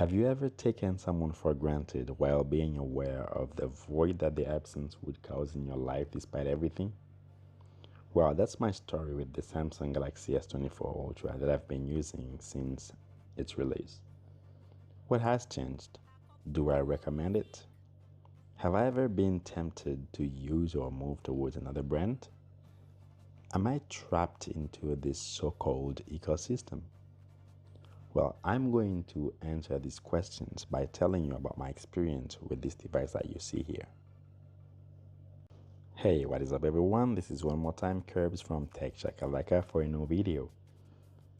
Have you ever taken someone for granted while being aware of the void that their absence would cause in your life despite everything? Well, that's my story with the Samsung Galaxy S24 Ultra that I've been using since its release. What has changed? Do I recommend it? Have I ever been tempted to use or move towards another brand? Am I trapped into this so-called ecosystem? Well, I'm going to answer these questions by telling you about my experience with this device that you see here. Hey, what is up everyone? This is one more time Curbs from Tech Shakalaka for a new video.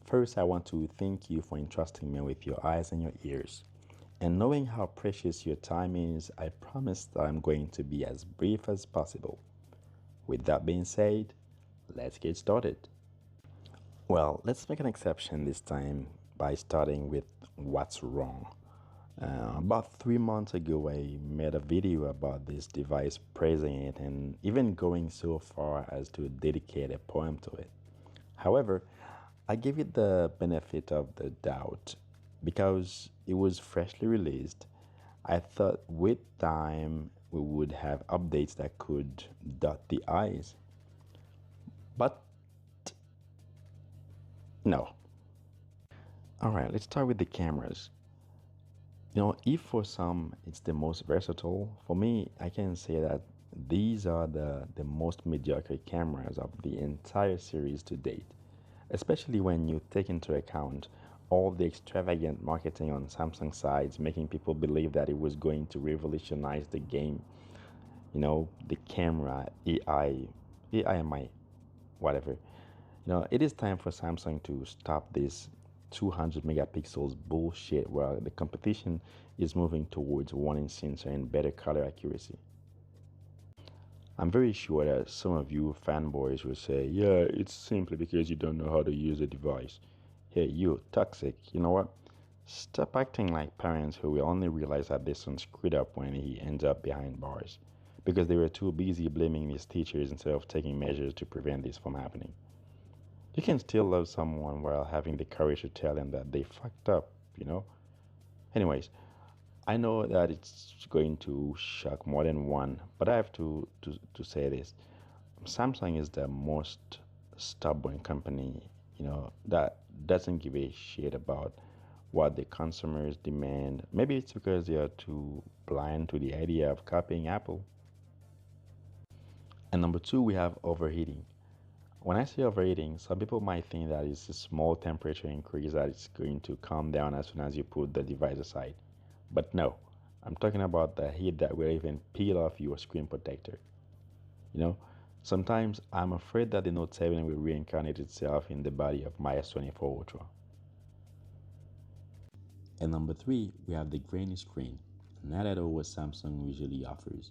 First, I want to thank you for entrusting me with your eyes and your ears. And knowing how precious your time is, I promise that I'm going to be as brief as possible. With that being said, let's get started. Well, let's make an exception this time by starting with what's wrong. About 3 months ago, I made a video about this device, praising it and even going so far as to dedicate a poem to it. However, I gave it the benefit of the doubt because it was freshly released. I thought with time we would have updates that could dot the I's. But no. Alright, let's start with the cameras. If for some it's the most versatile, for me, I can say that these are the most mediocre cameras of the entire series to date, especially when you take into account all the extravagant marketing on Samsung sides, making people believe that it was going to revolutionize the game. The camera, AIMI, whatever. It is time for Samsung to stop this 200 megapixels bullshit where the competition is moving towards 1-inch sensor and better color accuracy. I'm very sure that some of you fanboys will say, yeah, it's simply because you don't know how to use the device. Hey, you, toxic, you know what? Stop acting like parents who will only realize that their son screwed up when he ends up behind bars because they were too busy blaming his teachers instead of taking measures to prevent this from happening. You can still love someone while having the courage to tell them that they fucked up, Anyways, I know that it's going to shock more than one, but I have to say this. Samsung is the most stubborn company, that doesn't give a shit about what the consumers demand. Maybe it's because they are too blind to the idea of copying Apple. And number two, we have overheating. When I say overheating, some people might think that it's a small temperature increase that is going to calm down as soon as you put the device aside. But no, I'm talking about the heat that will even peel off your screen protector. Sometimes I'm afraid that the Note 7 will reincarnate itself in the body of my S24 Ultra. And number three, we have the Grainy Screen. Not at all what Samsung usually offers.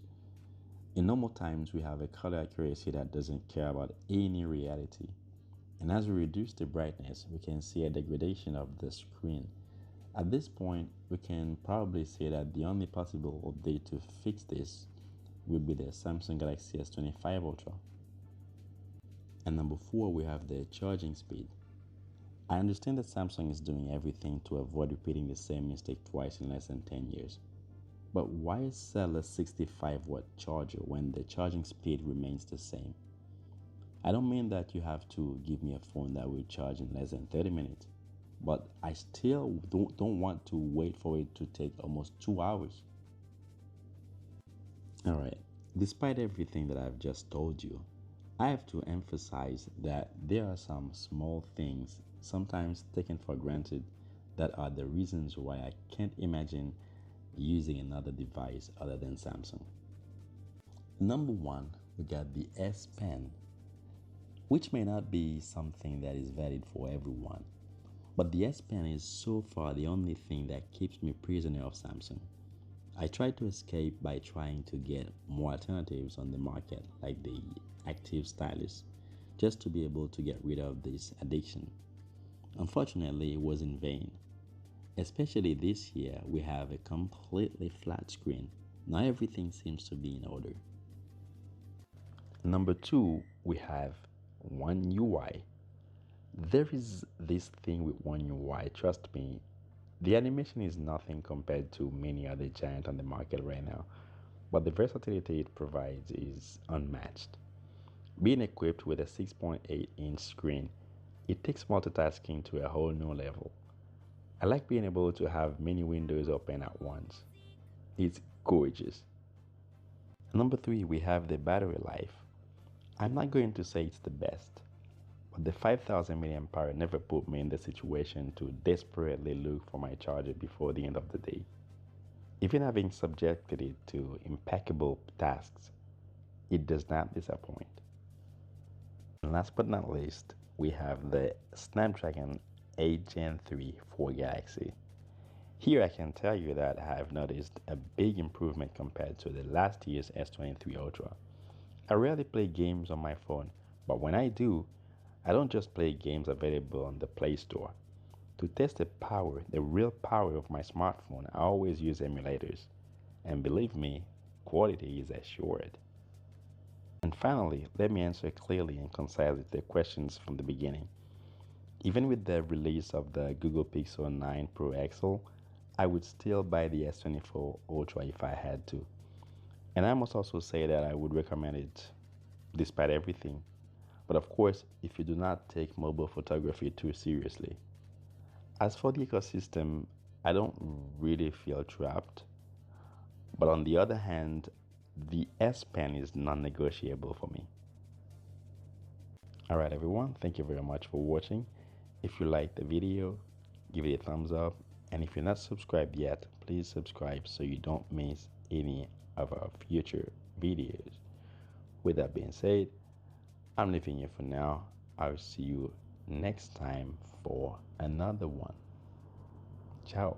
In normal times, we have a color accuracy that doesn't care about any reality. And as we reduce the brightness, we can see a degradation of the screen. At this point, we can probably say that the only possible update to fix this will be the Samsung Galaxy S25 Ultra. And number four, we have the charging speed. I understand that Samsung is doing everything to avoid repeating the same mistake twice in less than 10 years. But why sell a 65-watt charger when the charging speed remains the same? I don't mean that you have to give me a phone that will charge in less than 30 minutes, but I still don't want to wait for it to take almost 2 hours. Alright, despite everything that I've just told you, I have to emphasize that there are some small things, sometimes taken for granted, that are the reasons why I can't imagine using another device other than Samsung. Number one, we got the S Pen, which may not be something that is valid for everyone, but the S Pen is so far the only thing that keeps me prisoner of Samsung. I tried to escape by trying to get more alternatives on the market, like the active stylus, just to be able to get rid of this addiction. Unfortunately, it was in vain. Especially this year, we have a completely flat screen. Now everything seems to be in order. Number two, we have One UI. There is this thing with One UI, trust me, The animation is nothing compared to many other giants on the market right now, but the versatility it provides is unmatched. Being equipped with a 6.8-inch screen, it takes multitasking to a whole new level. I like being able to have many windows open at once. It's gorgeous. Number three, we have the battery life. I'm not going to say it's the best, but the 5000 milliamp hour never put me in the situation to desperately look for my charger before the end of the day. Even having subjected it to impeccable tasks, it does not disappoint. And last but not least, we have the Snapdragon 8 Gen 3 for Galaxy. Here I can tell you that I have noticed a big improvement compared to the last year's S23 Ultra. I rarely play games on my phone, but when I do, I don't just play games available on the Play Store. To test the real power of my smartphone, I always use emulators. And believe me, quality is assured. And finally, let me answer clearly and concisely the questions from the beginning. Even with the release of the Google Pixel 9 Pro XL, I would still buy the S24 Ultra if I had to. And I must also say that I would recommend it despite everything. But of course, if you do not take mobile photography too seriously. As for the ecosystem, I don't really feel trapped. But on the other hand, the S Pen is non-negotiable for me. Alright everyone, thank you very much for watching. If you liked the video, give it a thumbs up. And if you're not subscribed yet, please subscribe so you don't miss any of our future videos. With that being said, I'm leaving you for now. I'll see you next time for another one. Ciao.